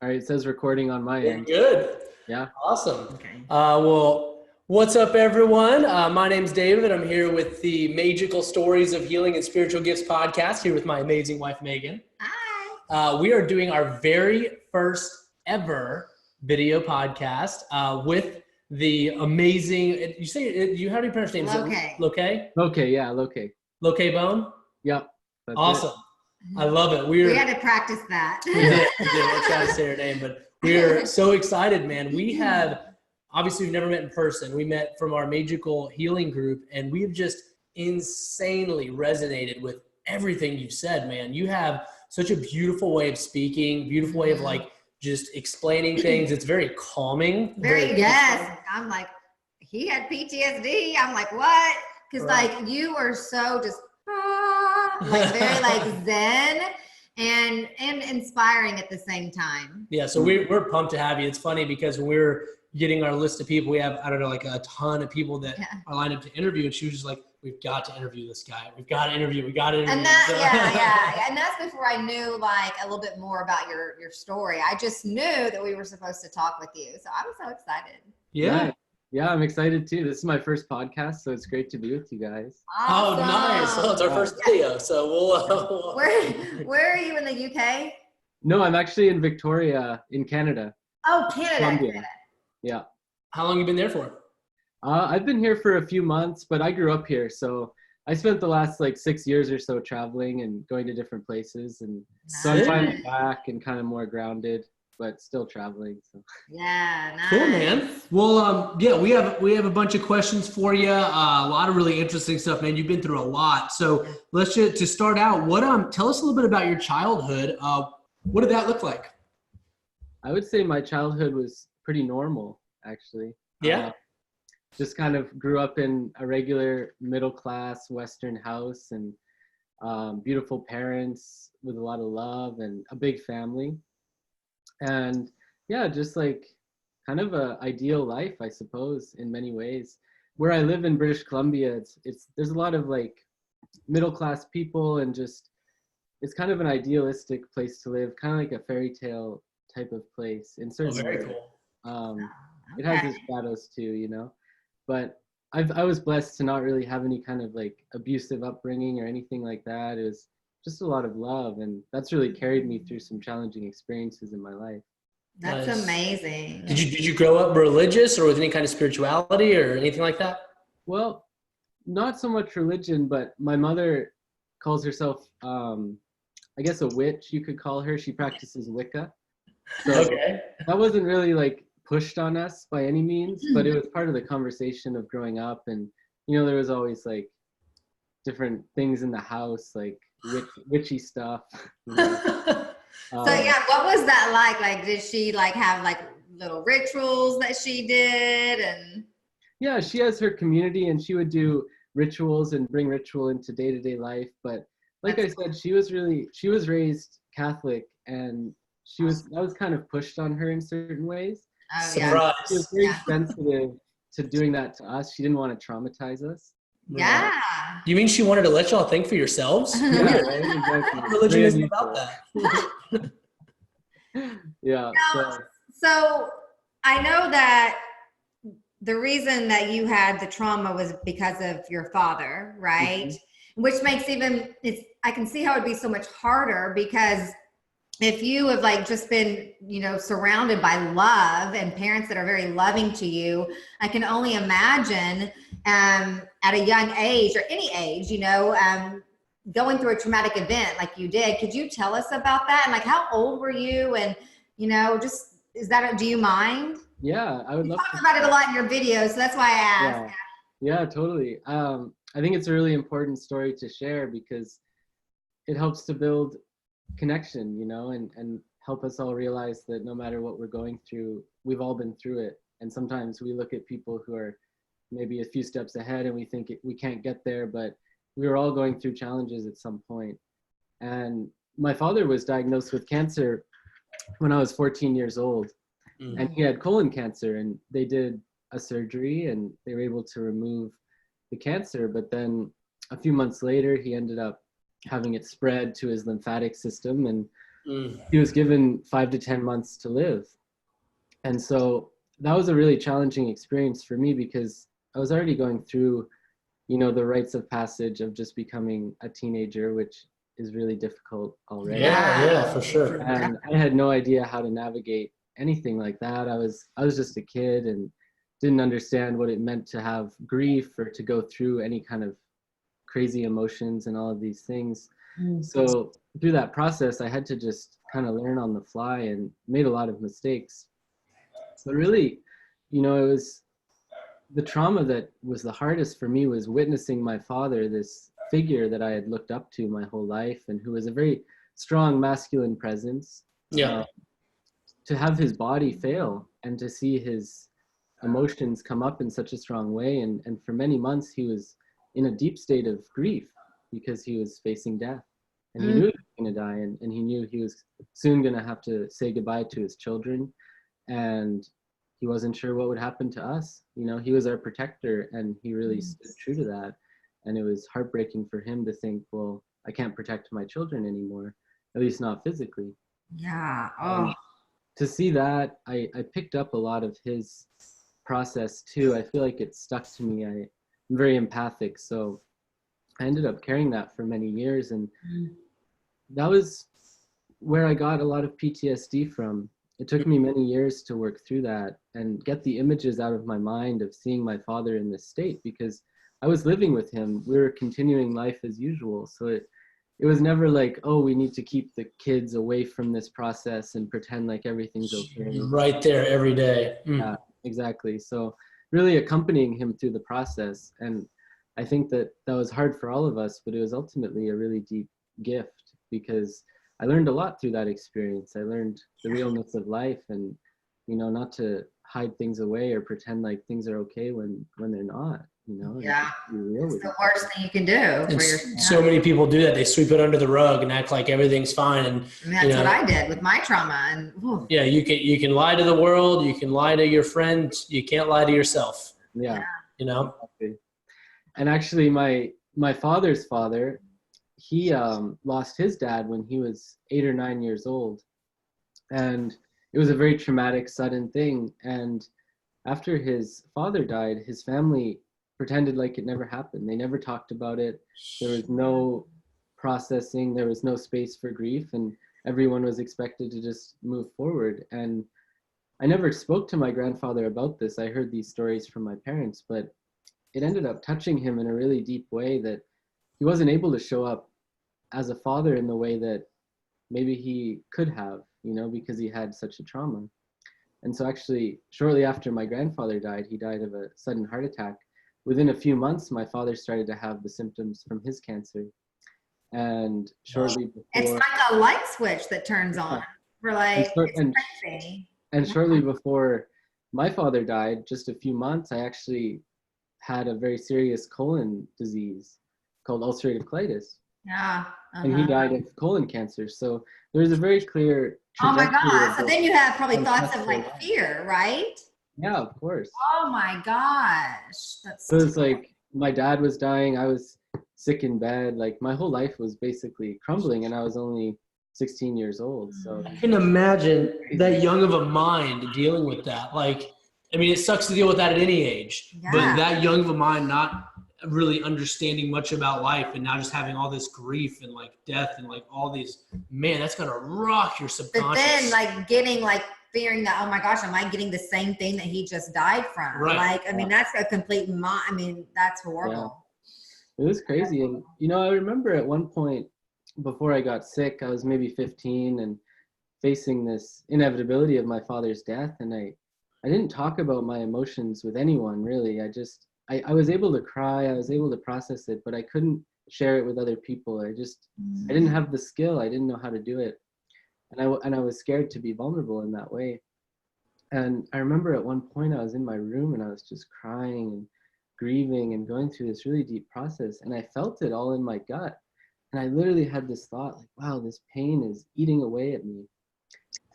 All right, it says recording on my end. Good. Yeah. Awesome. Okay. Well, what's up, everyone? My name's David. I'm here with the Maegical Stories of Healing and Spiritual Gifts podcast, here with my amazing wife, Megan. Hi. We are doing our very first ever video podcast with the amazing, how do you pronounce your name? Lokay. Lokay? Okay, yeah, Lokay. Lokay Bone? Yep. That's Awesome. I love it. We had to practice that. We did. We'll try to say her name, but we're so excited, man. Obviously we've never met in person. We met from our Maegical healing group, and we've just insanely resonated with everything you've said, man. You have such a beautiful way of speaking, beautiful way of like just explaining things. It's very calming. Yes. I'm like, he had PTSD. I'm like, what? Because like you are so just like very like zen and inspiring at the same time. Yeah, so we're pumped to have you. It's funny because when we were getting our list of people, we have, I don't know, like a ton of people that are lined up to interview, and she was just like, we've got to interview this guy. We've got to interview. And that, And that's before I knew like a little bit more about your story. I just knew that we were supposed to talk with you. So I was so excited. Yeah, I'm excited too. This is my first podcast, so it's great to be with you guys. Awesome. Oh, nice. Well, it's our first video, so we'll Where are you, in the UK? No, I'm actually in Victoria, in Canada. Oh, Canada. Yeah. How long have you been there for? I've been here for a few months, but I grew up here, so I spent the last like 6 years or so traveling and going to different places, and so I'm finally back and kind of more grounded, but still traveling. So. Yeah, nice. Cool, man. Well, we have a bunch of questions for you. A lot of really interesting stuff, man. You've been through a lot, so let's just to start out. Tell us a little bit about your childhood. What did that look like? I would say my childhood was pretty normal, actually. Yeah. Just kind of grew up in a regular middle-class Western house, and beautiful parents with a lot of love and a big family. And yeah, just like kind of a ideal life, I suppose, in many ways. Where I live in British Columbia, there's a lot of like middle-class people, and just it's kind of an idealistic place to live, kind of like a fairy tale type of place in certain ways. Very cool. It has its shadows too, you know. But I was blessed to not really have any kind of like abusive upbringing or anything like that. It was just a lot of love, and that's really carried me through some challenging experiences in my life. That's nice. Amazing. Did you grow up religious or with any kind of spirituality or anything like that? Well, not so much religion, but my mother calls herself, I guess, a witch, you could call her. She practices Wicca. So that wasn't really like pushed on us by any means, but it was part of the conversation of growing up. And, you know, there was always like different things in the house, like witchy stuff. You know? So yeah, what was that like? Like, did she like have like little rituals that she did? And yeah, she has her community, and she would do rituals and bring ritual into day-to-day life. But like I said, she was raised Catholic, and that was kind of pushed on her in certain ways. Oh, Surprise. She was very sensitive to doing that to us. She didn't want to traumatize us. Yeah. You mean she wanted to let y'all think for yourselves? Yeah, right, exactly. Religion isn't about that. Yeah. So I know that the reason that you had the trauma was because of your father, right? Mm-hmm. Which makes I can see how it'd be so much harder, because if you have like just been, you know, surrounded by love and parents that are very loving to you, I can only imagine at a young age or any age, you know, going through a traumatic event like you did. Could you tell us about that? And like, how old were you? And, you know, do you mind? Yeah, I would love to. You talk about it a lot in your videos, so that's why I asked. Yeah, totally. I think it's a really important story to share, because it helps to build connection, you know, and help us all realize that no matter what we're going through, we've all been through it. And sometimes we look at people who are maybe a few steps ahead and we think we can't get there, but we were all going through challenges at some point. And my father was diagnosed with cancer when I was 14 years old. And he had colon cancer, and they did a surgery and they were able to remove the cancer. But then a few months later, he ended up having it spread to his lymphatic system. And he was given 5 to 10 months to live. And so that was a really challenging experience for me because I was already going through, the rites of passage of just becoming a teenager, which is really difficult already. Yeah, for sure. And I had no idea how to navigate anything like that. I was just a kid and didn't understand what it meant to have grief or to go through any kind of crazy emotions and all of these things. So through that process, I had to just kind of learn on the fly and made a lot of mistakes. So really, it was the trauma that was the hardest for me was witnessing my father, this figure that I had looked up to my whole life and who was a very strong masculine presence. Yeah. To have his body fail and to see his emotions come up in such a strong way. And for many months, he was in a deep state of grief because he was facing death. And he knew he was going to die, and he knew he was soon going to have to say goodbye to his children. And he wasn't sure what would happen to us. He was our protector, and he really stood true to that. And it was heartbreaking for him to think, well, I can't protect my children anymore, at least not physically. Yeah. Oh. To see that, I picked up a lot of his process too. I feel like it stuck to me. I'm very empathic, so I ended up carrying that for many years, and that was where I got a lot of PTSD from. It took me many years to work through that and get the images out of my mind of seeing my father in this state, because I was living with him. We were continuing life as usual. So it was never like, oh, we need to keep the kids away from this process and pretend like everything's okay. Right there every day. Yeah, exactly. So really accompanying him through the process. And I think that was hard for all of us, but it was ultimately a really deep gift because I learned a lot through that experience. I learned the realness of life and, not to hide things away or pretend like things are okay when they're not, Yeah. It's the worst thing you can do. So many people do that. They sweep it under the rug and act like everything's fine. And that's what I did with my trauma. And yeah, you can lie to the world. You can lie to your friend. You can't lie to yourself. Yeah. Exactly. And actually my father's father, he lost his dad when he was 8 or 9 years old. And it was a very traumatic, sudden thing. And after his father died, his family pretended like it never happened. They never talked about it. There was no processing. There was no space for grief. And everyone was expected to just move forward. And I never spoke to my grandfather about this. I heard these stories from my parents, but it ended up touching him in a really deep way that he wasn't able to show up as a father in the way that maybe he could have, because he had such a trauma. And so actually, shortly after my grandfather died, he died of a sudden heart attack. Within a few months, my father started to have the symptoms from his cancer. And shortly before... It's like a light switch that turns on. We're like, it's crazy. And shortly before my father died, just a few months, I actually had a very serious colon disease called ulcerative colitis. Yeah. And he died of colon cancer. So there's a very clear Oh my God. So then you have probably thoughts of like fear, right? Yeah, of course. Oh my gosh. So it's like my dad was dying. I was sick in bed. Like my whole life was basically crumbling and I was only 16 years old. So I can imagine that young of a mind dealing with that. Like, I mean, it sucks to deal with that at any age, but that young of a mind, not really understanding much about life and now just having all this grief and like death and like all these, man, that's going to rock your subconscious. But then like getting like fearing that, oh my gosh, am I getting the same thing that he just died from? Right. Like, I mean, that's a complete, I mean, that's horrible. Yeah. It was crazy. And, I remember at one point before I got sick, I was maybe 15 and facing this inevitability of my father's death. And I didn't talk about my emotions with anyone really. I was able to cry, I was able to process it, but I couldn't share it with other people. I didn't have the skill. I didn't know how to do it. And I was scared to be vulnerable in that way. And I remember at one point I was in my room and I was just crying and grieving and going through this really deep process. And I felt it all in my gut. And I literally had this thought like, wow, this pain is eating away at me.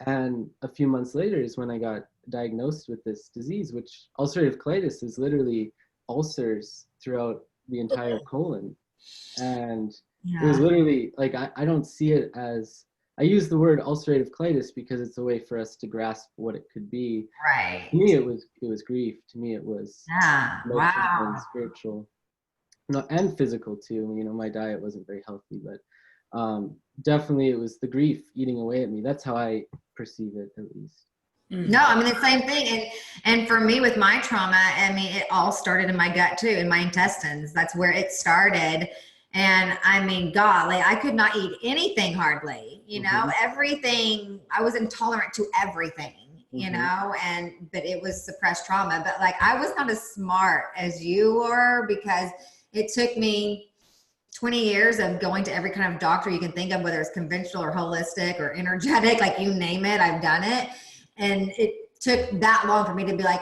And a few months later is when I got diagnosed with this disease, which ulcerative colitis is literally ulcers throughout the entire colon. And it was literally like, I don't see it as I use the word ulcerative colitis because it's a way for us to grasp what it could be. Right. To me, it was grief. To me, it was emotional and spiritual, and physical too. You know, my diet wasn't very healthy, but definitely it was the grief eating away at me. That's how I perceive it, at least. No, I mean the same thing. And for me with my trauma, I mean it all started in my gut too, in my intestines. That's where it started. And I mean, God, like I could not eat anything hardly, you know, everything. I was intolerant to everything, you know, but it was suppressed trauma. But like I was not as smart as you were, because it took me 20 years of going to every kind of doctor you can think of, whether it's conventional or holistic or energetic, like you name it, I've done it. And it took that long for me to be like,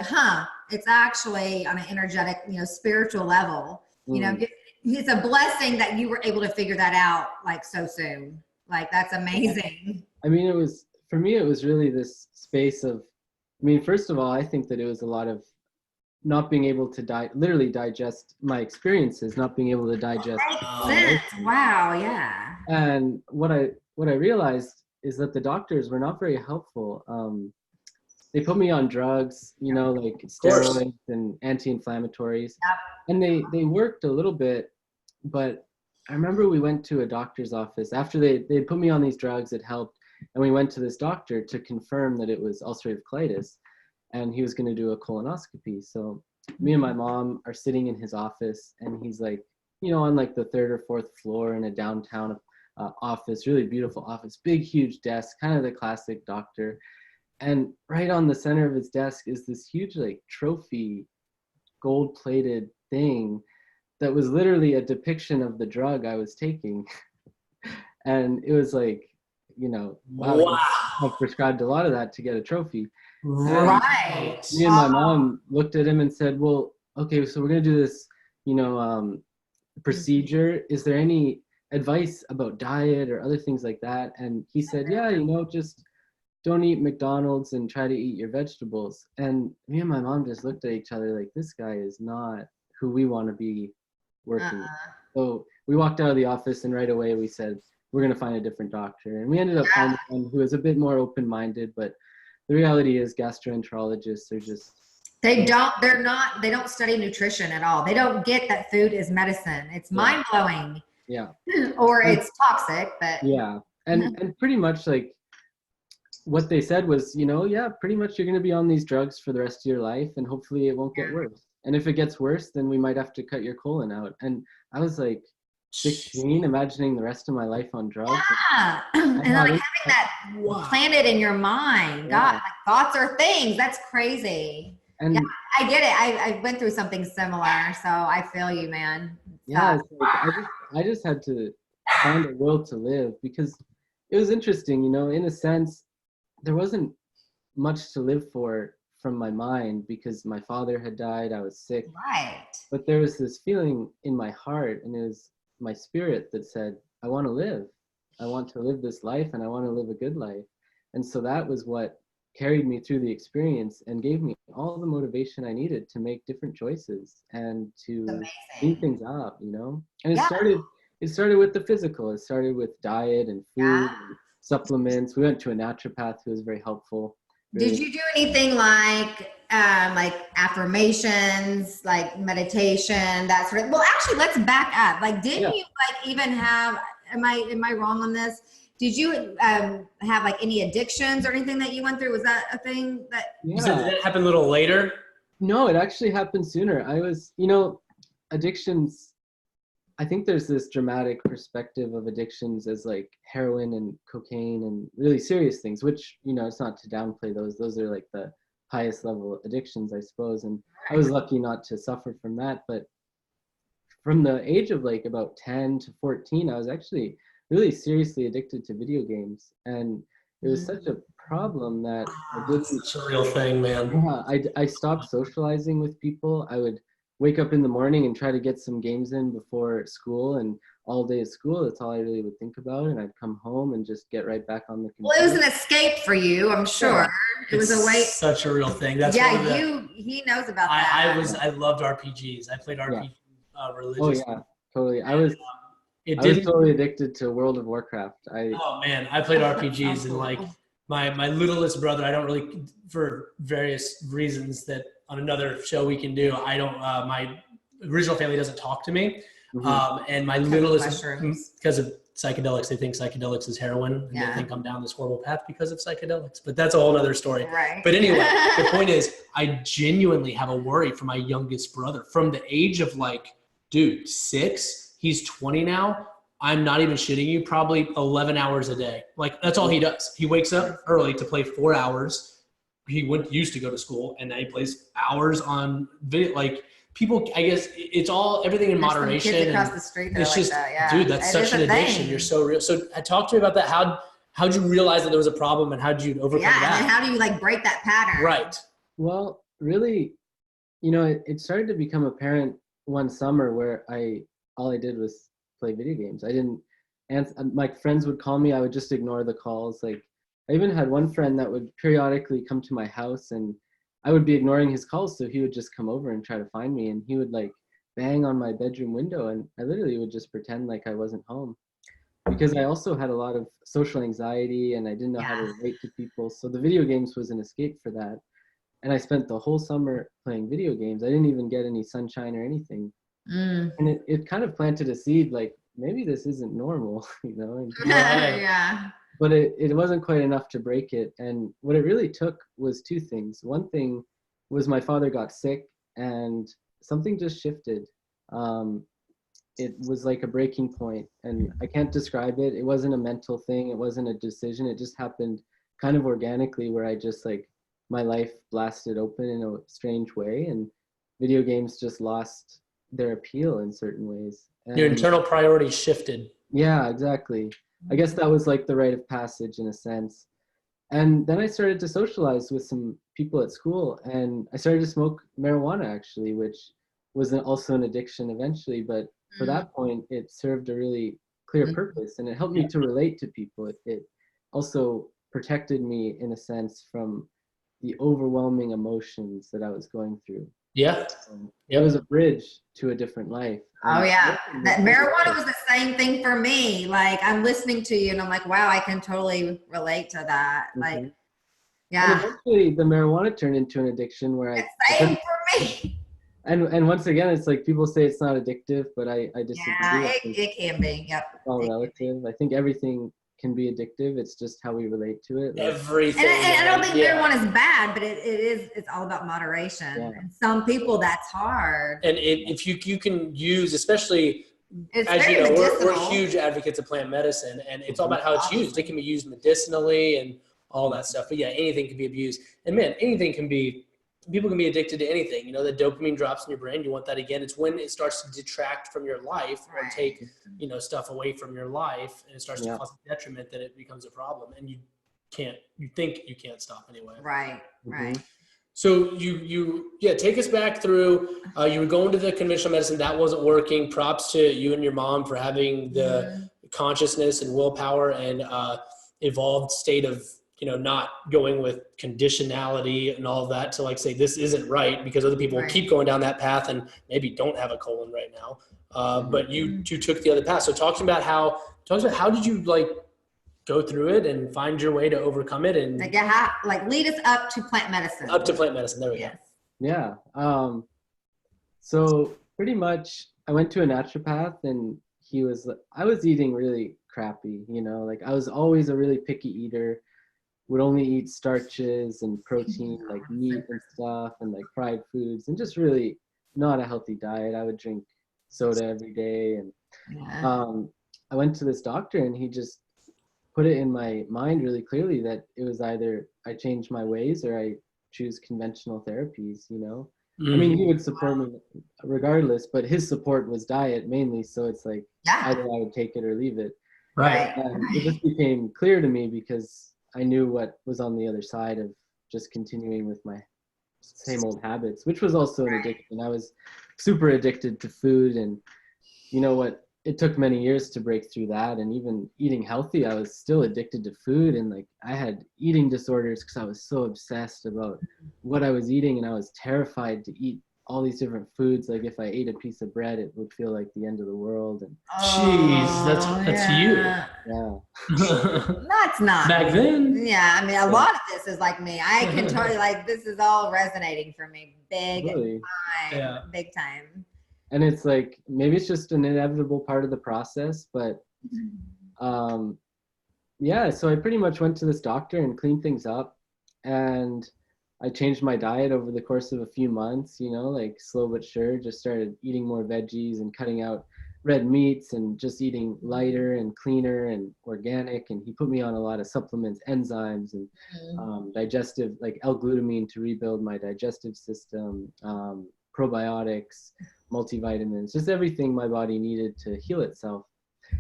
it's actually on an energetic, you know, spiritual level, you know, it's a blessing that you were able to figure that out like so soon. Like, that's amazing. I mean, for me, it was really this space of, I mean, first of all, I think that it was a lot of not being able to literally digest my experiences, not being able to digest. Wow. Yeah. And what I realized is that the doctors were not very helpful. They put me on drugs, you know, like steroids and anti-inflammatories, and they worked a little bit, but I remember we went to a doctor's office after they put me on these drugs. It helped, and we went to this doctor to confirm that it was ulcerative colitis, and he was going to do a colonoscopy. So me and my mom are sitting in his office, and he's like, you know, on like the 3rd or 4th floor in a downtown office, really beautiful office, big, huge desk, kind of the classic doctor. And right on the center of his desk is this huge, like, trophy, gold-plated thing that was literally a depiction of the drug I was taking. And it was like, you know, wow. I've prescribed a lot of that to get a trophy. Right. And me and my mom looked at him and said, well, okay, so we're going to do this, you know, procedure. Is there any advice about diet or other things like that? And he said, yeah, you know, just don't eat McDonald's and try to eat your vegetables. And me and my mom just looked at each other like, this guy is not who we want to be working with. So we walked out of the office, and right away we said, we're going to find a different doctor. And we ended up finding one who was a bit more open-minded, but the reality is gastroenterologists are just... They don't study nutrition at all. They don't get that food is medicine. It's mind-blowing. Yeah. Or it's toxic, but... Yeah. And pretty much like, what they said was, you know, yeah, pretty much you're going to be on these drugs for the rest of your life, and hopefully it won't get worse. And if it gets worse, then we might have to cut your colon out. And I was like 16, imagining the rest of my life on drugs. Yeah. And like having that planted in your mind. God, like thoughts are things. That's crazy. And I get it. I went through something similar, so I feel you, man. Yeah, like, I just had to find a will to live, because it was interesting, you know, in a sense, there wasn't much to live for from my mind, because my father had died, I was sick. Right. But there was this feeling in my heart, and it was my spirit that said, I want to live. I want to live this life, and I want to live a good life. And so that was what carried me through the experience and gave me all the motivation I needed to make different choices and to clean things up, you know? And it started with the physical. It started with diet and food and supplements. We went to a naturopath who was very helpful. Really. Did you do anything like affirmations, like meditation, that sort of? Well, actually, let's back up. Like, didn't you like even have? Am I wrong on this? Did you have like any addictions or anything that you went through? Was that a thing that? You said did it happen a little later? No, it actually happened sooner. I was, you know, addictions. I think there's this dramatic perspective of addictions as like heroin and cocaine and really serious things, which, you know, it's not to downplay those. Those are like the highest level addictions, I suppose. And I was lucky not to suffer from that. But from the age of like about 10 to 14, I was actually really seriously addicted to video games. And it was such a problem that I didn't... It's such a real thing, man. Yeah, I stopped socializing with people. I would wake up in the morning and try to get some games in before school, and all day at school, that's all I really would think about. And I'd come home and just get right back on the computer. Well, it was an escape for you, I'm sure. It was a way. Such a real thing. That's he knows about that. I loved RPGs. I played RPG religiously. Oh yeah, totally. I was It I was didn't. totally addicted to World of Warcraft. Oh man, I played RPGs and like my littlest brother. I don't really, for various reasons that on another show we can do. I don't. My original family doesn't talk to me, and my littlest, because of psychedelics, they think psychedelics is heroin, and they think I'm down this horrible path because of psychedelics. But that's a whole other story. Right. But anyway, the point is, I genuinely have a worry for my youngest brother from the age of like, dude, 6. He's 20 now. I'm not even shitting you, probably 11 hours a day. Like, that's all he does. He wakes up early to play 4 hours. He used to go to school, and now he plays hours on video. Like, people, I guess it's all, everything in moderation. Kids across the street it's like just, that, dude, that's such an addiction. Thing. You're so real. So talk to me about that. How'd you realize that there was a problem, and how'd you overcome that? And how do you like break that pattern? Right. Well, really, it started to become apparent one summer where all I did was play video games. I didn't, and my friends would call me, I would just ignore the calls. Like, I even had one friend that would periodically come to my house, and I would be ignoring his calls, so he would just come over and try to find me, and he would like bang on my bedroom window, and I literally would just pretend like I wasn't home, because I also had a lot of social anxiety and I didn't know how to relate to people. So the video games was an escape for that. And I spent the whole summer playing video games. I didn't even get any sunshine or anything. And it kind of planted a seed, like, maybe this isn't normal, Yeah. But it wasn't quite enough to break it. And what it really took was two things. One thing was my father got sick, and something just shifted. It was like a breaking point, and I can't describe it. It wasn't a mental thing. It wasn't a decision. It just happened kind of organically, where I just like, my life blasted open in a strange way, and video games just lost their appeal in certain ways. And your internal priorities shifted. Yeah, exactly. I guess that was like the rite of passage in a sense. And then I started to socialize with some people at school, and I started to smoke marijuana, actually, which was also an addiction eventually. But for that point, it served a really clear purpose, and it helped me to relate to people. It also protected me, in a sense, from the overwhelming emotions that I was going through. Yeah. It was a bridge to a different life. Oh yeah. That marijuana was the same thing for me. Like, I'm listening to you and I'm like, wow, I can totally relate to that. Like, yeah. And eventually the marijuana turned into an addiction where same for me. And once again, it's like, people say it's not addictive, but I disagree. Yeah, it can be. Yep. It's all relative. I think everything can be addictive. It's just how we relate to it. Like, everything. And I don't think marijuana is bad, but it's all about moderation. Yeah. And some people, that's hard. And if you can use, especially, it's as you know, medicinal. we're huge advocates of plant medicine, and it's all about how it's used. It can be used medicinally and all that stuff. But yeah, anything can be abused. And man, people can be addicted to anything. The dopamine drops in your brain. You want that again. It's when it starts to detract from your life or take, stuff away from your life, and it starts to cause detriment, that it becomes a problem, and you think you can't stop anyway. Right. So you take us back through, you were going to the conventional medicine, that wasn't working. Props to you and your mom for having the consciousness and willpower and evolved state of, not going with conditionality and all of that to like say this isn't right, because other people will keep going down that path and maybe don't have a colon right now. But you took the other path. So talk about how did you like go through it and find your way to overcome it, and lead us up to plant medicine. Up to plant medicine. There we go. Yeah. So pretty much I went to a naturopath, and I was eating really crappy, like I was always a really picky eater, would only eat starches and protein, like meat and stuff, and like fried foods, and just really not a healthy diet. I would drink soda every day. And I went to this doctor, and he just put it in my mind really clearly that it was either I change my ways or I choose conventional therapies, I mean, he would support me regardless, but his support was diet mainly. So it's like, either I would take it or leave it. Right. And it just became clear to me, because I knew what was on the other side of just continuing with my same old habits, which was also an addiction. I was super addicted to food, and it took many years to break through that. And even eating healthy, I was still addicted to food, and like I had eating disorders because I was so obsessed about what I was eating, and I was terrified to eat all these different foods. Like if I ate a piece of bread, it would feel like the end of the world. And Jeez, that's yeah. yeah, That's not back then. Yeah, I mean, a lot of this is like me. I can totally like this is all resonating for me, really. big time. And it's like maybe it's just an inevitable part of the process, but yeah. So I pretty much went to this doctor and cleaned things up, and I changed my diet over the course of a few months. You know, like slow but sure. Just started eating more veggies and cutting out red meats and just eating lighter and cleaner and organic. And he put me on a lot of supplements, enzymes, and digestive, like L-glutamine to rebuild my digestive system, probiotics, multivitamins, just everything my body needed to heal itself.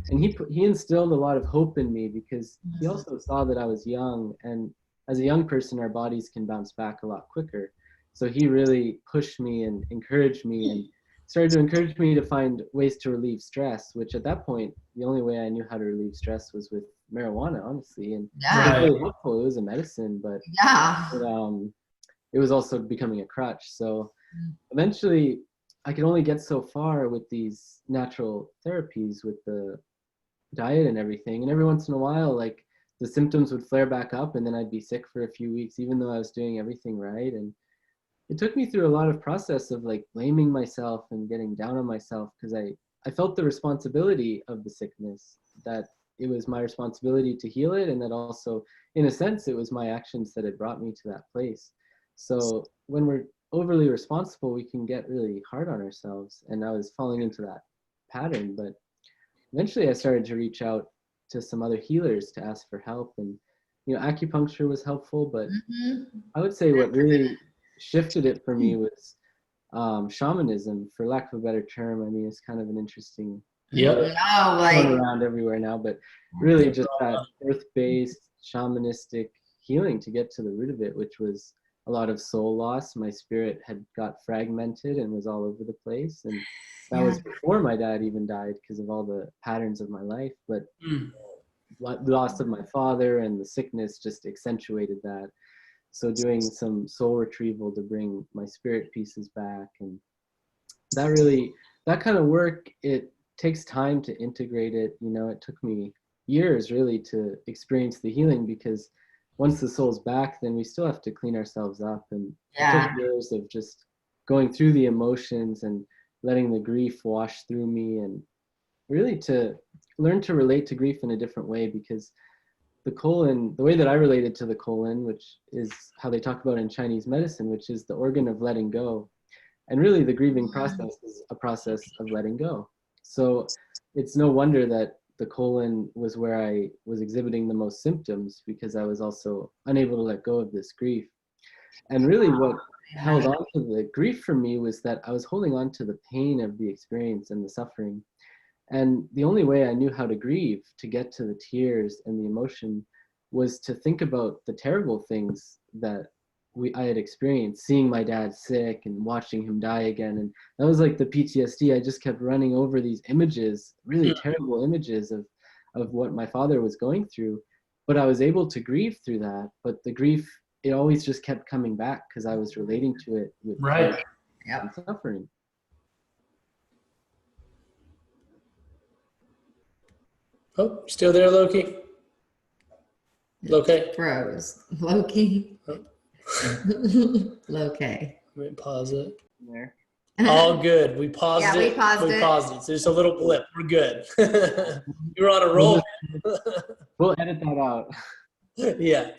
And he instilled a lot of hope in me because he also saw that I was young, and as a young person, our bodies can bounce back a lot quicker. So he really pushed me and encouraged me and started to encourage me to find ways to relieve stress, which at that point, the only way I knew how to relieve stress was with marijuana, honestly. And it was really helpful. It was a medicine, but it was also becoming a crutch. So eventually I could only get so far with these natural therapies with the diet and everything. And every once in a while, like the symptoms would flare back up and then I'd be sick for a few weeks, even though I was doing everything right. And it took me through a lot of process of like blaming myself and getting down on myself because I felt the responsibility of the sickness, that it was my responsibility to heal it, and that also, in a sense, it was my actions that had brought me to that place. So when we're overly responsible, we can get really hard on ourselves, and I was falling into that pattern. But eventually I started to reach out to some other healers to ask for help, and acupuncture was helpful, but I would say what really shifted it for me was shamanism, for lack of a better term. I mean, it's kind of an interesting going around everywhere now, but really just that earth-based shamanistic healing to get to the root of it, which was a lot of soul loss. My spirit had got fragmented and was all over the place, and that was before my dad even died because of all the patterns of my life. But the loss of my father and the sickness just accentuated that. So doing some soul retrieval to bring my spirit pieces back, and that kind of work, it takes time to integrate it. It took me years really to experience the healing, because once the soul's back, then we still have to clean ourselves up. And it took years of just going through the emotions and letting the grief wash through me, and really to learn to relate to grief in a different way, because the colon, the way that I related to the colon, which is how they talk about in Chinese medicine, which is the organ of letting go. And really the grieving process is a process of letting go. So it's no wonder that the colon was where I was exhibiting the most symptoms, because I was also unable to let go of this grief. And really what held on to the grief for me was that I was holding on to the pain of the experience and the suffering. And the only way I knew how to grieve, to get to the tears and the emotion, was to think about the terrible things that I had experienced, seeing my dad sick and watching him die again. And that was like the PTSD. I just kept running over these images, really terrible images of what my father was going through. But I was able to grieve through that. But the grief, it always just kept coming back because I was relating to it with pain and suffering. Oh, still there, Lokay? Lokay? Froze. Loki. Lokay. Let me pause it. There. All good. We paused it. We paused it. So just a little blip. We're good. You were on a roll. We'll edit that out. Yeah.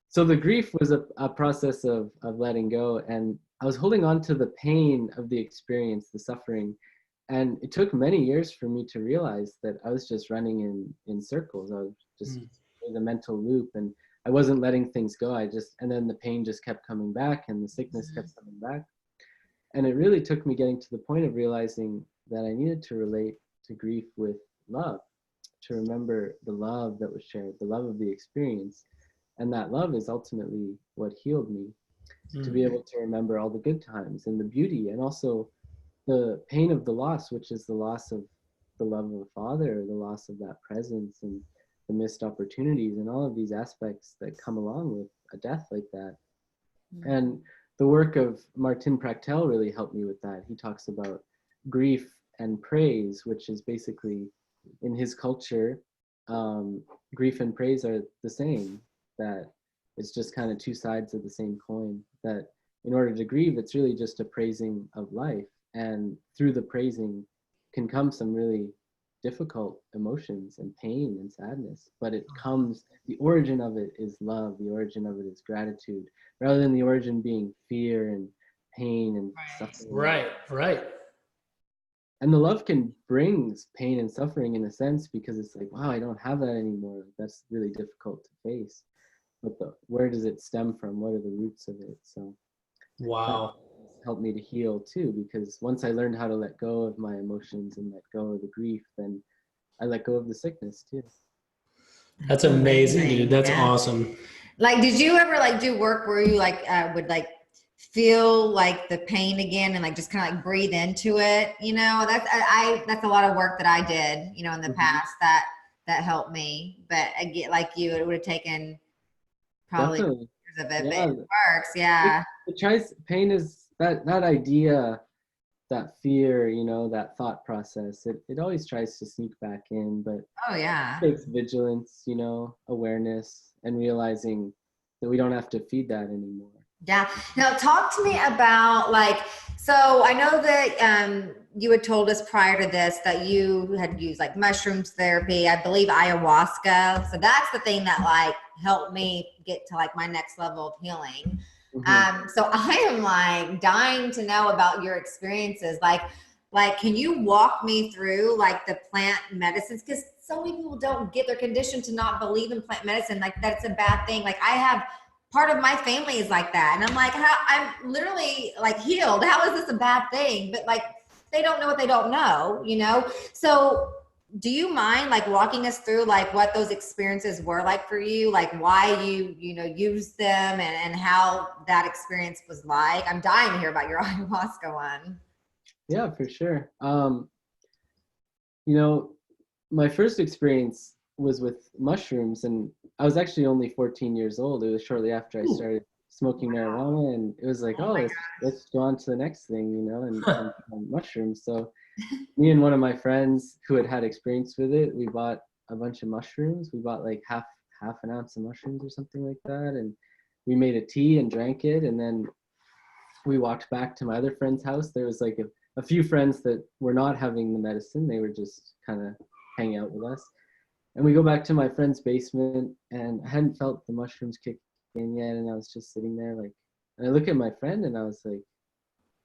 So the grief was a process of letting go, and I was holding on to the pain of the experience, the suffering. And it took many years for me to realize that I was just running in circles. I was just in a mental loop, and I wasn't letting things go. And then the pain just kept coming back, and the sickness kept coming back. And it really took me getting to the point of realizing that I needed to relate to grief with love, to remember the love that was shared, the love of the experience. And that love is ultimately what healed me, to be able to remember all the good times and the beauty, and also the pain of the loss, which is the loss of the love of a father, the loss of that presence, and the missed opportunities, and all of these aspects that come along with a death like that. And the work of Martin Prachtel really helped me with that. He talks about grief and praise, which is basically, in his culture, grief and praise are the same, that it's just kind of two sides of the same coin, that in order to grieve, it's really just a praising of life. And through the praising can come some really difficult emotions and pain and sadness, but it comes, the origin of it is love, the origin of it is gratitude, rather than the origin being fear and pain and suffering. Right. And the love can bring pain and suffering in a sense, because it's like, wow, I don't have that anymore. That's really difficult to face. But where does it stem from? What are the roots of it? So wow, that helped me to heal too, because once I learned how to let go of my emotions and let go of the grief, then I let go of the sickness too. That's amazing, dude. That's awesome. Like, did you ever like do work where you like would like feel like the pain again and like just kind of like breathe into it? You know, that's a lot of work that I did, you know, in the past that helped me. But again, like you, it would have taken probably years of it, but it works. Yeah. It tries, pain is that idea, that fear, you know, that thought process, it always tries to sneak back in, but it takes vigilance, you know, awareness, and realizing that we don't have to feed that anymore. Yeah. Now talk to me about like, so I know that you had told us prior to this that you had used like mushrooms therapy, I believe ayahuasca. So that's the thing that like helped me get to like my next level of healing. So I am like dying to know about your experiences. Like, can you walk me through like the plant medicines? Because so many people don't get their condition to not believe in plant medicine. Like that's a bad thing. Like I have part of my family is like that. And I'm like, I'm literally like healed. How is this a bad thing? But like, they don't know what they don't know, you know? So do you mind like walking us through like what those experiences were like for you? Like why you know, used them and how that experience was like? I'm dying to hear about your ayahuasca one. Yeah, for sure. You know, my first experience was with mushrooms, and I was actually only 14 years old. It was shortly after I started smoking marijuana, and it was like, let's go on to the next thing, you know, and mushrooms. So me and one of my friends who had experience with it, we bought a bunch of mushrooms. We bought like half an ounce of mushrooms or something like that, and we made a tea and drank it. And then we walked back to my other friend's house. There was like a few friends that were not having the medicine. They were just kind of hanging out with us. And we go back to my friend's basement, and I hadn't felt the mushrooms kick in yet, and I was just sitting there like, and I look at my friend and I was like,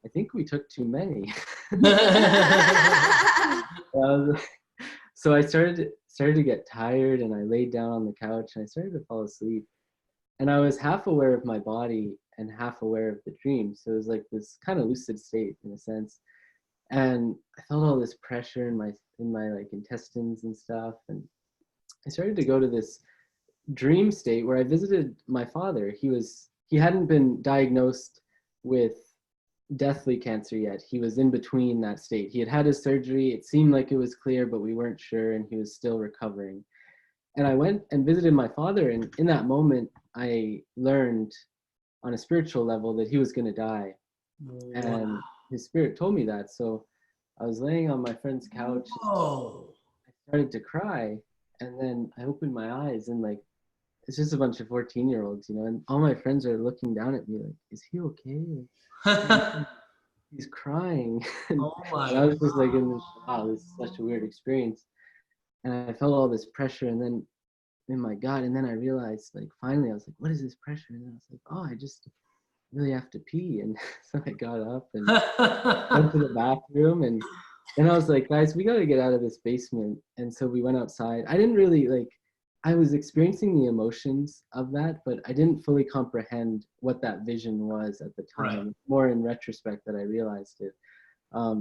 I think we took too many. So I started to get tired, and I laid down on the couch and I started to fall asleep. And I was half aware of my body and half aware of the dream. So it was like this kind of lucid state in a sense. And I felt all this pressure in my like intestines and stuff. And I started to go to this dream state where I visited my father. He hadn't been diagnosed with deathly cancer yet. He was in between that state. He had had his surgery. It seemed like it was clear, but we weren't sure, and he was still recovering. And I went and visited my father, and in that moment, I learned on a spiritual level that he was going to die. And his spirit told me that. So I was laying on my friend's couch. I started to cry, and then I opened my eyes, and like, it's just a bunch of 14-year-olds, you know, and all my friends are looking down at me like, is he okay? He's crying. And I was just like, wow, this is such a weird experience. And I felt all this pressure, and then, oh my God, and then I realized, like, finally, I was like, what is this pressure? And I was like, oh, I just really have to pee. And so I got up and went to the bathroom, and then I was like, guys, we got to get out of this basement. And so we went outside. I didn't really, like, I was experiencing the emotions of that, but I didn't fully comprehend what that vision was at the time. Right. More in retrospect that I realized it.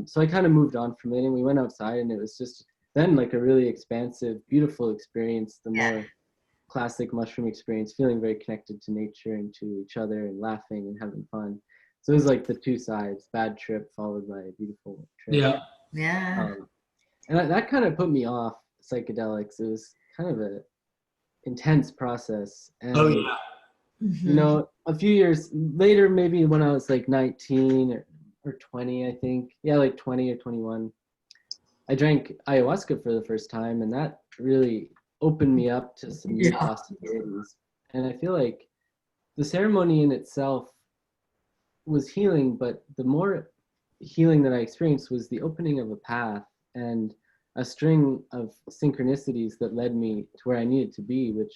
So I kind of moved on from it, and we went outside, and it was just then like a really expansive, beautiful experience, the more classic mushroom experience, feeling very connected to nature and to each other and laughing and having fun. So it was like the two sides, bad trip followed by a beautiful trip. Yeah. And that kind of put me off psychedelics. It was kind of a intense process. And you know, a few years later, maybe when I was like 19 or 20, I think. Yeah, like 20 or 21. I drank ayahuasca for the first time, and that really opened me up to some new possibilities. And I feel like the ceremony in itself was healing, but the more healing that I experienced was the opening of a path and a string of synchronicities that led me to where I needed to be, which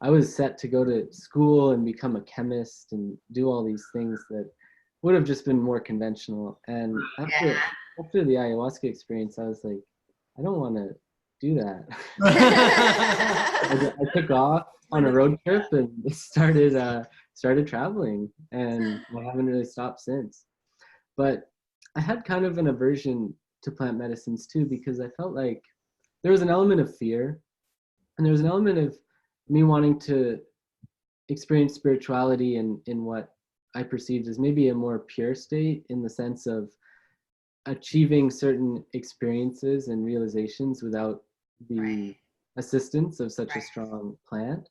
I was set to go to school and become a chemist and do all these things that would have just been more conventional. And after the ayahuasca experience, I was like, I don't want to do that. I took off on a road trip and started traveling, and I haven't really stopped since. But I had kind of an aversion to plant medicines too, because I felt like there was an element of fear, and there was an element of me wanting to experience spirituality in what I perceived as maybe a more pure state, in the sense of achieving certain experiences and realizations without the assistance of such a strong plant.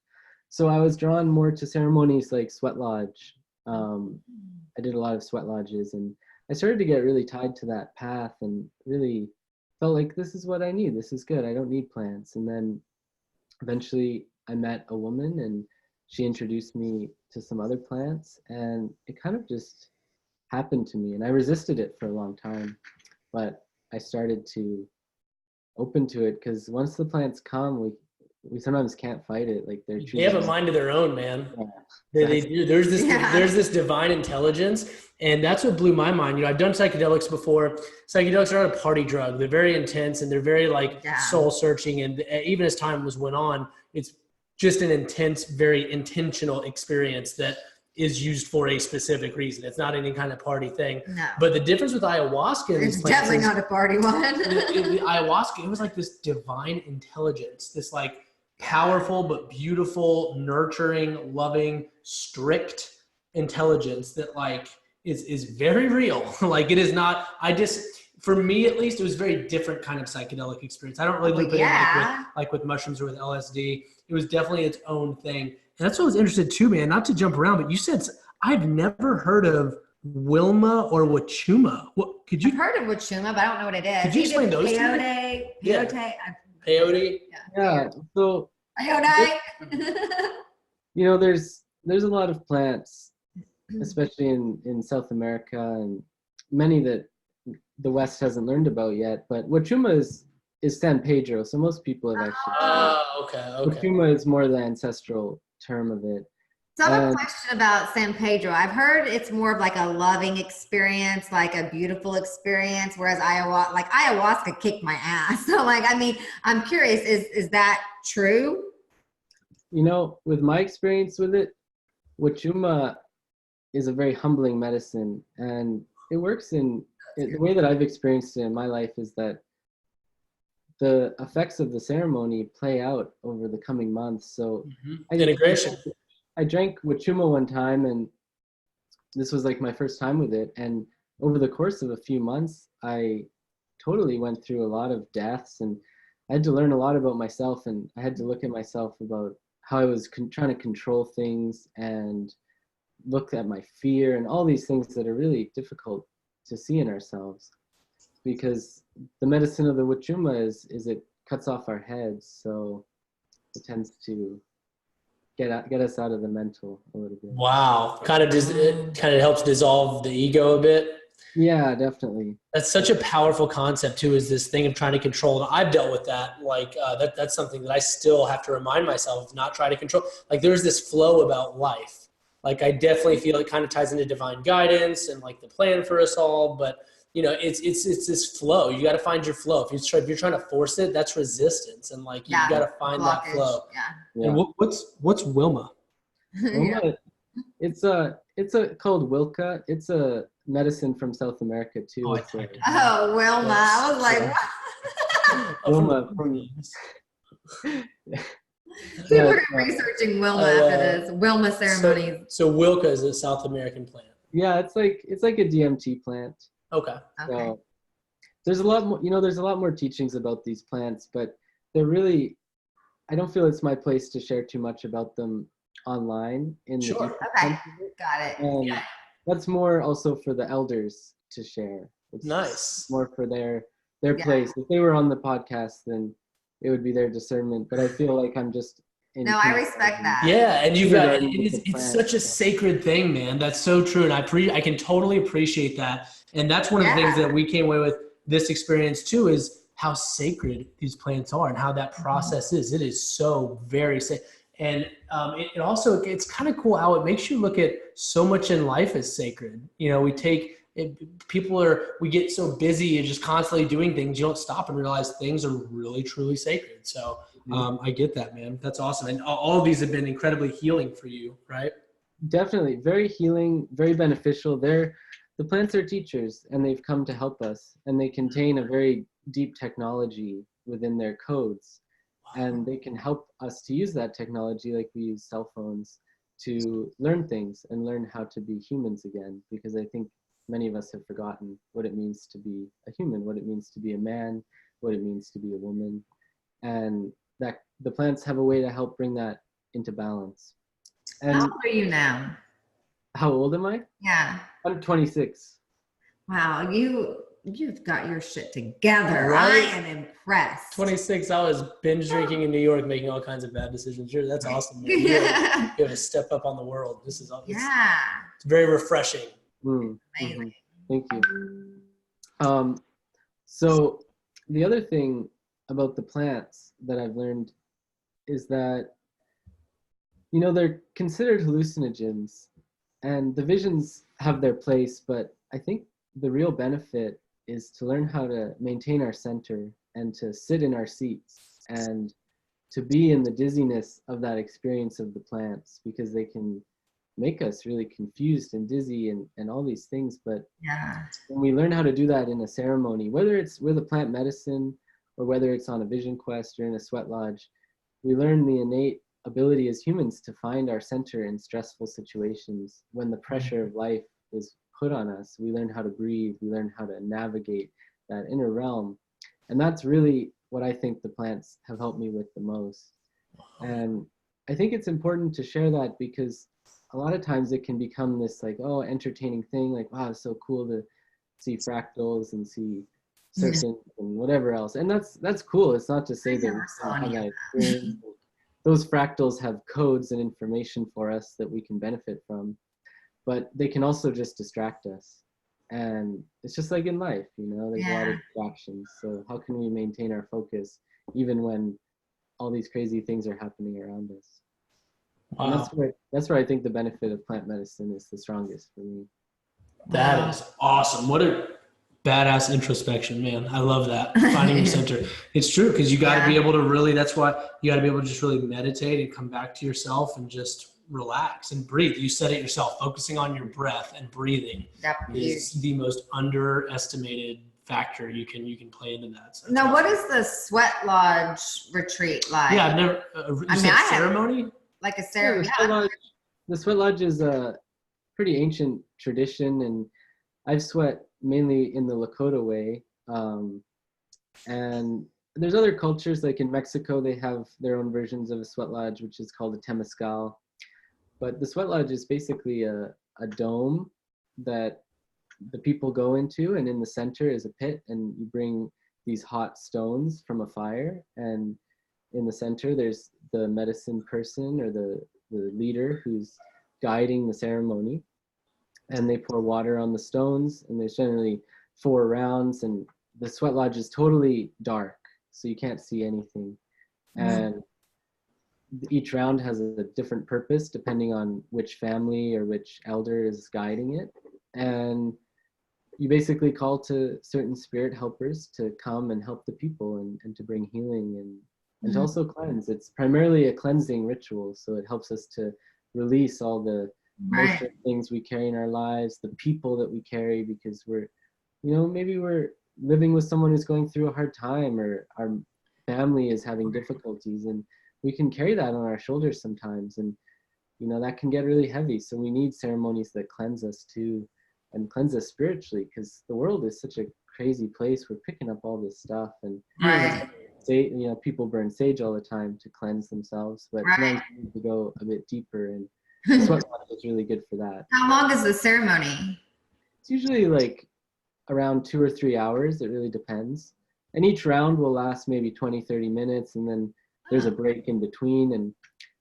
So I was drawn more to ceremonies like sweat lodge. I did a lot of sweat lodges, and I started to get really tied to that path and really felt like this is what I need. This is good. I don't need plants. And then eventually I met a woman, and she introduced me to some other plants, and it kind of just happened to me. And I resisted it for a long time, but I started to open to it, because once the plants come, we sometimes can't fight it. Like they have a mind of their own, man. Yeah, They do. There's this divine intelligence, and that's what blew my mind. You know, I've done psychedelics before. Psychedelics are not a party drug. They're very intense, and they're very soul searching. And even as time went on, it's just an intense, very intentional experience that is used for a specific reason. It's not any kind of party thing. No. But the difference with ayahuasca, it's definitely not a party one. The ayahuasca, it was like this divine intelligence, this like powerful but beautiful, nurturing, loving, strict intelligence that like is very real. Like it is not. For me at least, it was a very different kind of psychedelic experience. I don't really loop it in like with mushrooms or with LSD. It was definitely its own thing. And that's what I was interested too, man. Not to jump around, but you said I've never heard of Wilma or Wachuma. What could you? I've heard of Wachuma, but I don't know what it is. Could you explain those to me? Peyote. Peyote. Yeah. So. Peyote. You know, there's a lot of plants, especially in South America, and many that the West hasn't learned about yet. But Wachuma is San Pedro, so most people have actually. Okay. Wachuma is more the ancestral term of it. So I have a question about San Pedro. I've heard it's more of like a loving experience, like a beautiful experience, whereas ayahuasca kicked my ass. So I'm curious, is that true? You know, with my experience with it, Wachuma is a very humbling medicine, and it works the way that I've experienced it in my life is that the effects of the ceremony play out over the coming months. So integration. I drank Wachuma one time, and this was like my first time with it. And over the course of a few months, I totally went through a lot of deaths, and I had to learn a lot about myself, and I had to look at myself about how I was trying to control things and look at my fear and all these things that are really difficult to see in ourselves, because the medicine of the Wachuma is it cuts off our heads, so it tends to get us out of the mental a little bit. Wow, it kind of helps dissolve the ego a bit. Yeah, definitely. That's such a powerful concept too, is this thing of trying to control. I've dealt with that. Like that's something that I still have to remind myself of, not try to control. Like there's this flow about life. Like I definitely feel it kind of ties into divine guidance and like the plan for us all. But you know, it's this flow. You got to find your flow. If you're trying to force it, that's resistance. And like you got to find that flow. Yeah. And what's Wilma? Wilma, it's called Wilca. It's a medicine from South America too. Wilma. I was like, Wilma. People are researching Wilma after this. Wilma ceremonies. So Wilca is a South American plant. Yeah, it's like a DMT plant. Okay. So there's a lot more, there's a lot more teachings about these plants, but they're really, I don't feel it's my place to share too much about them online in the Sure. deeper Okay. sense of it. Got it. And that's more also for the elders to share. It's Nice. more for their Yeah. place. If they were on the podcast, then it would be their discernment. But I feel like I'm just in No, I peace respect and- that. Yeah, and you've got Kindergarten with the it's plants, such a so. sacred thing, man. That's so true, and I can totally appreciate that. And that's one of the Yeah. things that we came away with this experience too is how sacred these plants are and how that process is. It is so very sacred. And it also, it's kind of cool how it makes you look at so much in life as sacred. You know, we get so busy and just constantly doing things. You don't stop and realize things are really, truly sacred. So I get that, man. That's awesome. And all of these have been incredibly healing for you, right? Definitely. Very healing, very beneficial. The plants are teachers, and they've come to help us. And they contain a very deep technology within their codes. And they can help us to use that technology like we use cell phones to learn things and learn how to be humans again. Because I think many of us have forgotten what it means to be a human, what it means to be a man, what it means to be a woman. And that the plants have a way to help bring that into balance. And How old are you now? how old am I? Yeah. I'm 26. Wow, you've got your shit together. Right? I am impressed. 26, I was binge drinking in New York, making all kinds of bad decisions. That's awesome, man. Yeah. You have to step up on the world. This is Yeah. it's very refreshing. Amazing. Thank you. So the other thing about the plants that I've learned is that, you know, they're considered hallucinogens, and the visions have their place, but I think the real benefit is to learn how to maintain our center and to sit in our seats and to be in the dizziness of that experience of the plants, because they can make us really confused and dizzy and all these things. But Yeah. when we learn how to do that in a ceremony, whether it's with a plant medicine or whether it's on a vision quest or in a sweat lodge, we learn the innate ability as humans to find our center in stressful situations. When the pressure of life is put on us, we learn how to breathe, we learn how to navigate that inner realm. And that's really what I think the plants have helped me with the most. And I think it's important to share that, because a lot of times it can become this like, oh, entertaining thing, like, wow, it's so cool to see fractals and see serpents and whatever else. And that's cool. It's not to say that we don't have that experience. Those fractals have codes and information for us that we can benefit from, but they can also just distract us. And it's just like in life, you know, there's a lot of distractions. So how can we maintain our focus even when all these crazy things are happening around us? Wow. And that's where I think the benefit of plant medicine is the strongest for me. That is awesome. What a badass introspection, man. I love that. Finding your center. It's true, because you got to be able to really, that's why you got to be able to just really meditate and come back to yourself and just relax and breathe. You said it yourself, focusing on your breath and breathing is the most underestimated factor you can play into that. So Now, what is the sweat lodge retreat like? Yeah, I've never, ceremony? Like a ceremony. The sweat lodge is a pretty ancient tradition, and I've sweat mainly in the Lakota way. And there's other cultures, like in Mexico, they have their own versions of a sweat lodge, which is called a temazcal. But the sweat lodge is basically a dome that the people go into, and in the center is a pit, and you bring these hot stones from a fire, and in the center there's the medicine person or the leader who's guiding the ceremony, and they pour water on the stones, and there's generally 4 rounds, and the sweat lodge is totally dark, so you can't see anything. And each round has a different purpose depending on which family or which elder is guiding it. And you basically call to certain spirit helpers to come and help the people and to bring healing and to also cleanse. It's primarily a cleansing ritual, so it helps us to release all the emotional things we carry in our lives, the people that we carry, because maybe we're living with someone who's going through a hard time, or our family is having difficulties, and we can carry that on our shoulders sometimes, and that can get really heavy. So we need ceremonies that cleanse us too, and cleanse us spiritually, because the world is such a crazy place. We're picking up all this stuff, and people burn sage all the time to cleanse themselves, but Right. sometimes you need to go a bit deeper, and the sweat lodge is really good for that. How long is the ceremony? It's usually like around 2 or 3 hours. It really depends. And each round will last maybe 20, 30 minutes, and then there's a break in between. And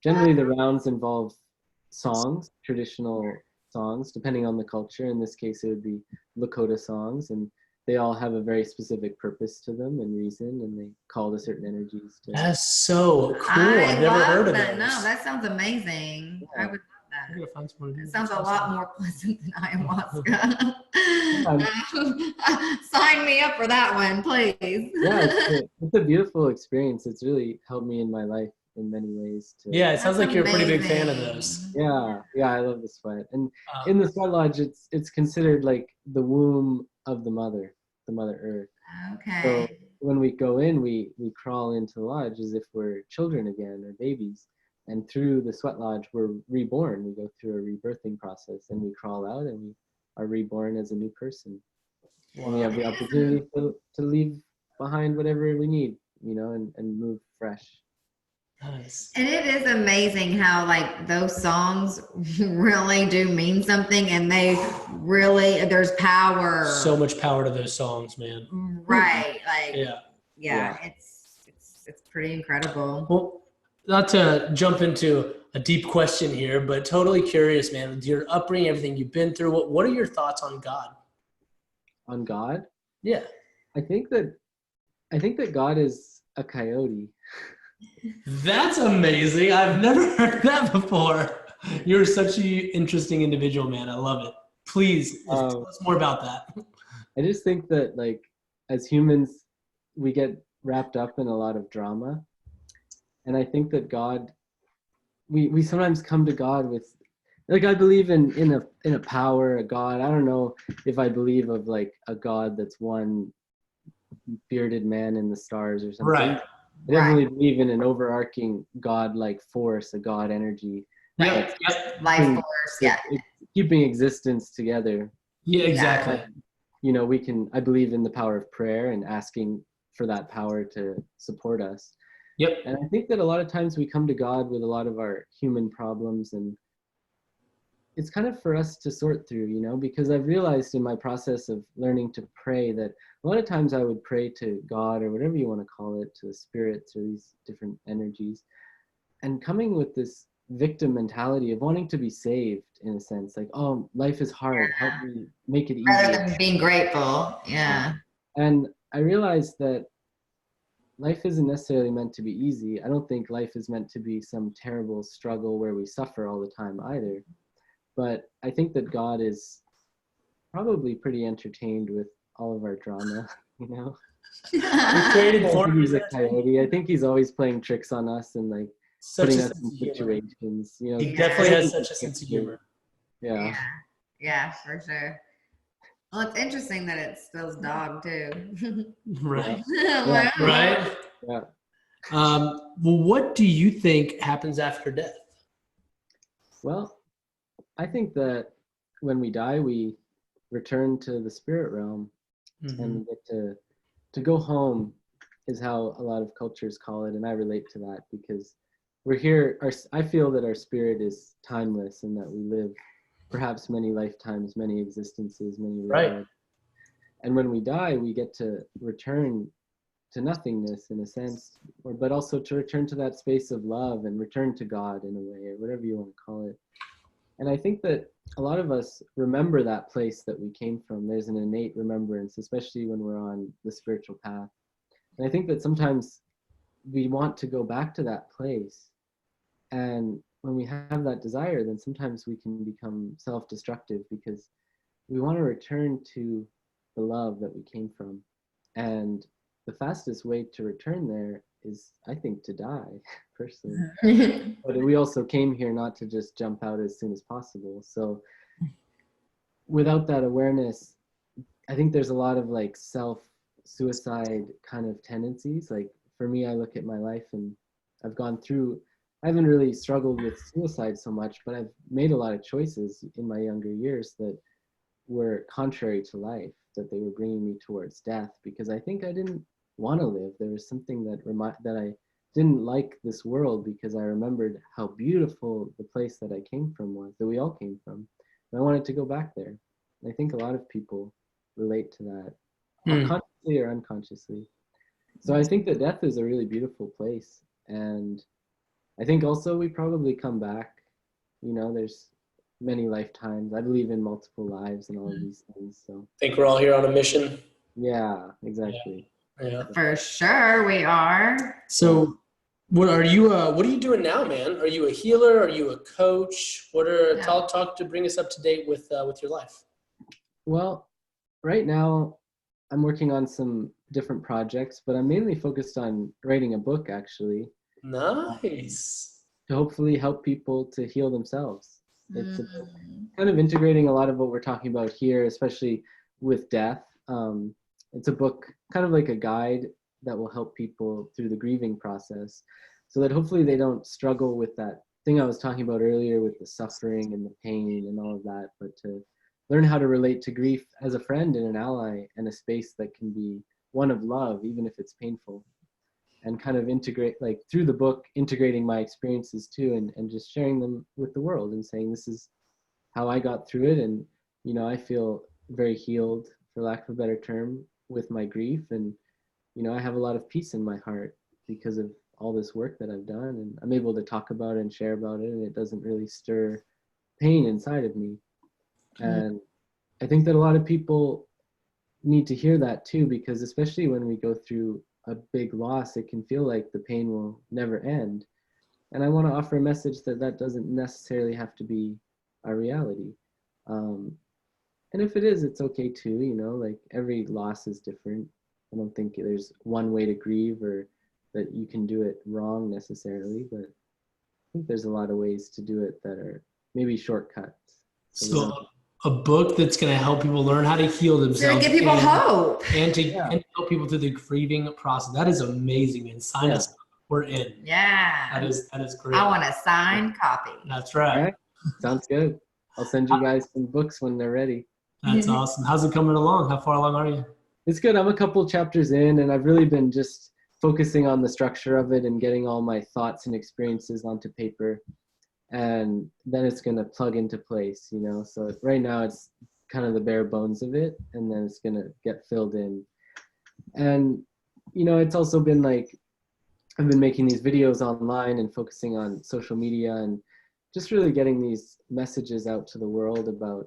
generally the rounds involve songs, traditional songs, depending on the culture. In this case, it would be Lakota songs, and they all have a very specific purpose to them and reason, and they call to certain energies. That's so cool. I I've never love heard of that. those. No, that sounds amazing. Yeah. I would love I'm that. gonna find someone to do It sounds a this. lot more pleasant than ayahuasca. Sign me up for that one, please. Yeah, it's a beautiful experience. It's really helped me in my life in many ways. Yeah, it sounds That's like you're a pretty big fan of amazing. those. Yeah, I love the sweat. And in the sweat lodge, it's considered like the womb of the Mother Earth. Okay. So when we go in, we crawl into the lodge as if we're children again, or babies. And through the sweat lodge, we're reborn. We go through a rebirthing process, and we crawl out, and we are reborn as a new person. And we have the opportunity to leave behind whatever we need, and move fresh. Nice. And it is amazing how like those songs really do mean something, and there's power. So much power to those songs, man. Right. Like Yeah. it's pretty incredible. Well, not to jump into a deep question here, but totally curious, man. With your upbringing, everything you've been through, what are your thoughts on God? On God? Yeah. I think that God is a coyote. That's amazing. I've never heard that before. You're such an interesting individual, man. I love it. Please tell us more about that. I just think that, like, as humans, we get wrapped up in a lot of drama. And I think that God, we sometimes come to God with, like, I believe in a power, a God. I don't know if I believe of like a God that's one bearded man in the stars or something. Right. I definitely believe in an overarching God-like force, a God energy. Yep. Life force. Yeah. It's keeping existence together. Yeah, exactly. I believe in the power of prayer and asking for that power to support us. Yep. And I think that a lot of times we come to God with a lot of our human problems, and it's kind of for us to sort through, because I've realized in my process of learning to pray that a lot of times I would pray to God, or whatever you want to call it, to the spirits or these different energies, and coming with this victim mentality of wanting to be saved, in a sense, like, oh, life is hard, help me make it easier. Rather than being grateful. Yeah. And I realized that life isn't necessarily meant to be easy. I don't think life is meant to be some terrible struggle where we suffer all the time either. But I think that God is probably pretty entertained with all of our drama, We created for He's a coyote. I think he's always playing tricks on us and like such putting a us sense in of humor. situations. He definitely has such a sense of humor. Yeah. Yeah, for sure. Well, it's interesting that it spells dog too. Right. Wow. Right. Yeah. Well, what do you think happens after death? Well, I think that when we die, we return to the spirit realm, and we get to go home, is how a lot of cultures call it, and I relate to that because we're here. I feel that our spirit is timeless, and that we live perhaps many lifetimes, many existences, many lives. And when we die, we get to return to nothingness in a sense, but also to return to that space of love and return to God in a way, or whatever you want to call it. And I think that a lot of us remember that place that we came from. There's an innate remembrance, especially when we're on the spiritual path. And I think that sometimes we want to go back to that place. And when we have that desire, then sometimes we can become self-destructive because we want to return to the love that we came from. And the fastest way to return there is, I think, to die, personally. But we also came here not to just jump out as soon as possible. So without that awareness, I think there's a lot of like self-suicide kind of tendencies. Like for me, I look at my life and I've gone through, I haven't really struggled with suicide so much, but I've made a lot of choices in my younger years that were contrary to life, that they were bringing me towards death, because I think I didn't want to live. There was something that I didn't like this world, because I remembered how beautiful the place that I came from was, that we all came from. And I wanted to go back there. And I think a lot of people relate to that, consciously or unconsciously. So I think that death is a really beautiful place. And I think also we probably come back. There's many lifetimes. I believe in multiple lives and all of these things. So I think we're all here on a mission. yeah, exactly. Yeah. For sure we are. So what are you doing now, man? Are you a healer? Are you a coach? Talk to bring us up to date with your life. Well, right now I'm working on some different projects, but I'm mainly focused on writing a book, actually. Nice. To hopefully help people to heal themselves. It's kind of integrating a lot of what we're talking about here, especially with death. It's a book, kind of like a guide that will help people through the grieving process, so that hopefully they don't struggle with that thing I was talking about earlier, with the suffering and the pain and all of that, but to learn how to relate to grief as a friend and an ally, and a space that can be one of love, even if it's painful. And kind of integrate, like through the book, integrating my experiences too, and just sharing them with the world and saying, this is how I got through it. And, I feel very healed, for lack of a better term, with my grief. And, I have a lot of peace in my heart because of all this work that I've done. And I'm able to talk about it and share about it, and it doesn't really stir pain inside of me. And I think that a lot of people need to hear that too, because especially when we go through a big loss, it can feel like the pain will never end. And I want to offer a message that doesn't necessarily have to be our reality. And if it is, it's okay too, like every loss is different. I don't think there's one way to grieve, or that you can do it wrong necessarily, but I think there's a lot of ways to do it that are maybe shortcuts. So a book that's going to help people learn how to heal themselves. To give people hope. And to help people through the grieving process. That is amazing, man. Sign us up. We're in. Yeah. That is great. I want a signed copy. That's right. All right. Sounds good. I'll send you guys some books when they're ready. That's awesome. How's it coming along? How far along are you? It's good. I'm a couple chapters in, and I've really been just focusing on the structure of it and getting all my thoughts and experiences onto paper. And then it's going to plug into place, So right now it's kind of the bare bones of it, and then it's going to get filled in. And, it's also been like, I've been making these videos online and focusing on social media, and just really getting these messages out to the world about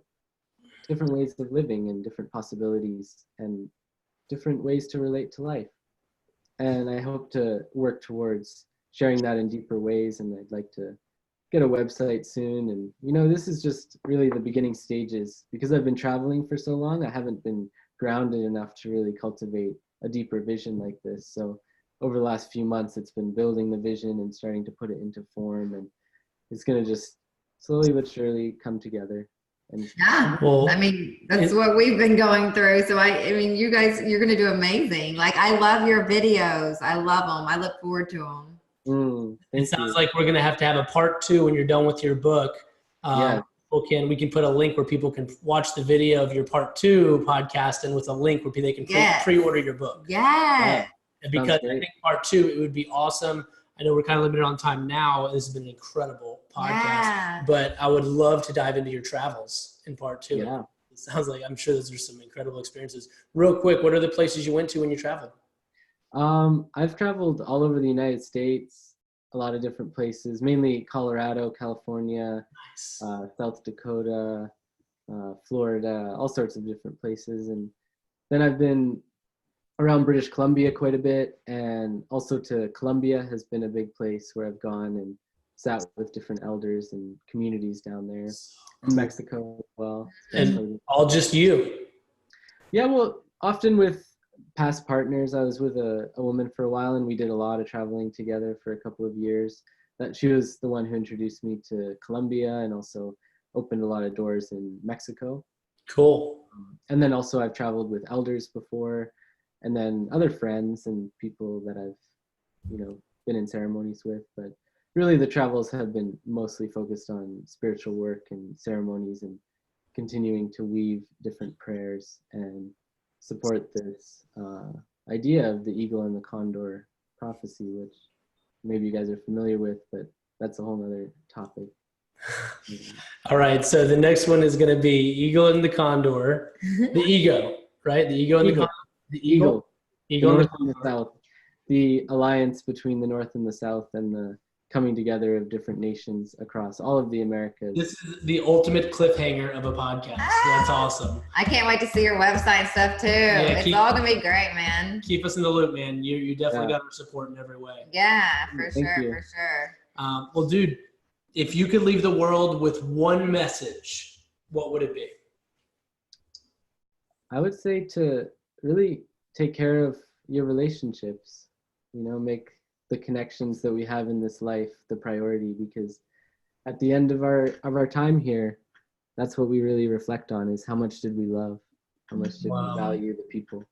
different ways of living and different possibilities and different ways to relate to life. And I hope to work towards sharing that in deeper ways. And I'd like to get a website soon. And, this is just really the beginning stages. Because I've been traveling for so long, I haven't been grounded enough to really cultivate a deeper vision like this. So over the last few months, it's been building the vision and starting to put it into form. And it's going to just slowly but surely come together. And well, I mean, that's what we've been going through. So I mean, you guys, you're going to do amazing. Like, I love your videos. I love them. I look forward to them. It sounds like we're going to have a part 2 when you're done with your book. We can put a link where people can watch the video of your part 2 podcast, and with a link where they can pre-order your book. Yeah. And because I think part 2, it would be awesome. I know we're kind of limited on time now. This has been an incredible podcast, but I would love to dive into your travels in part 2. Yeah. It sounds like, I'm sure those are some incredible experiences. Real quick, what are the places you went to when you traveled? I've traveled all over the United States, a lot of different places, mainly Colorado, California, South Dakota, Florida, all sorts of different places. And then I've been around British Columbia quite a bit, and also to Colombia has been a big place where I've gone and sat with different elders and communities down there. In Mexico as well. And all just you? Yeah, well, often with past partners. I was with a woman for a while, and we did a lot of traveling together for a couple of years. That she was the one who introduced me to Colombia and also opened a lot of doors in Mexico. Cool. And then also I've traveled with elders before, and then other friends and people that I've, been in ceremonies with. But really the travels have been mostly focused on spiritual work and ceremonies and continuing to weave different prayers and support this idea of the eagle and the condor prophecy, which maybe you guys are familiar with, but that's a whole other topic. All right, so the next one is going to be eagle and the condor, the ego, right? The ego and the condor. The eagle. The north and the south. The alliance between the north and the south, and the coming together of different nations across all of the Americas. This is the ultimate cliffhanger of a podcast. That's awesome. I can't wait to see your website and stuff too. Yeah, it's all gonna be great, man. Keep us in the loop, man. You definitely got our support in every way. Yeah, for Thank sure, you. for sure. Well, dude, if you could leave the world with one message, what would it be? I would say to really take care of your relationships, make the connections that we have in this life the priority, because at the end of our time here, that's what we really reflect on, is how much did we love, how much did we value the people.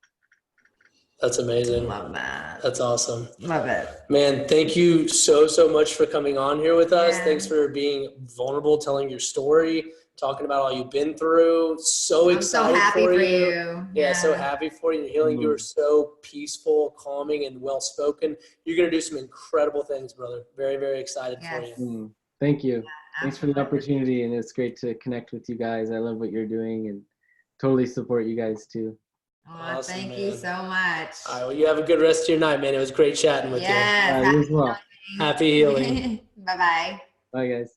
That's amazing. Love that. That's awesome. Love it. Man, thank you so much for coming on here with us. Yeah. Thanks for being vulnerable, telling your story, talking about all you've been through. So excited I'm so happy for you. you. Yeah, so happy for you. You're healing. You were so peaceful, calming, and well-spoken. You're going to do some incredible things, brother. Very, very excited for you. Thank you. Yeah, thanks for the opportunity, and it's great to connect with you guys. I love what you're doing and totally support you guys too. Oh, Awesome, thank you so much. All right, well, you have a good rest of your night, man. It was great chatting with You as well. you. Happy healing. Bye-bye. Bye, guys.